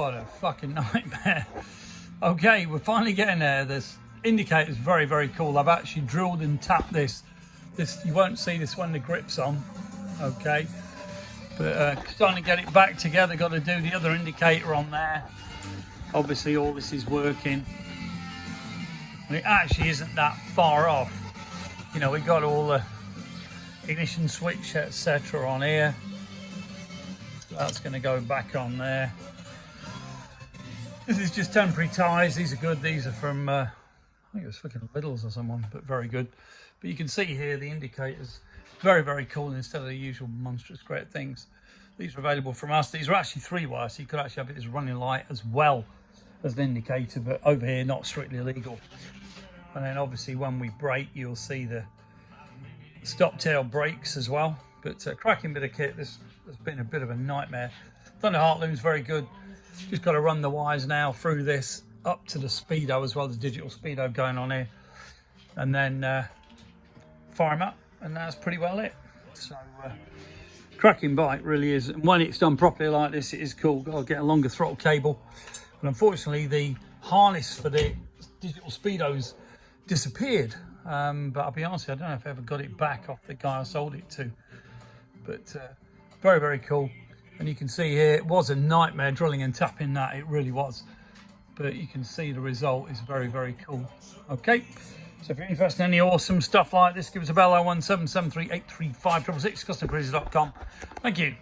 What a fucking nightmare. Okay, we're finally getting there. This indicator is very, very cool. I've actually drilled and tapped this. You won't see this when the grip's on. Okay, but starting to get it back together. Got to do the other indicator on there. Obviously all this is working. And it actually isn't that far off. You know, we got all the ignition switch, etc. on here. So that's going to go back on there. This is just temporary ties. These are good. These are from I think it was fucking Lidl's or someone, but very good. But you can see here the indicators, very, very cool instead of the usual monstrous great things. These are available from us. These are actually 3-wire, so you could actually have it as running light as well as an indicator, but over here not strictly illegal. And then obviously when we brake, you'll see the stop tail brakes as well. But cracking bit of kit. This has been a bit of a nightmare. Thunder Heart Loom's very good. Just got to run the wires now through this up to the speedo as well as digital speedo going on here, and then fire them up, and that's pretty well it. So cracking bike really is, and when it's done properly like this, it is cool. Got to get a longer throttle cable, but unfortunately the harness for the digital speedos disappeared. But I'll be honest, I don't know if I ever got it back off the guy I sold it to. But very, very cool. And you can see here, it was a nightmare drilling and tapping that, it really was. But you can see the result is very, very cool. Okay, so if you're interested in any awesome stuff like this, give us a bell, 01773835666, customcruiser.com. Thank you.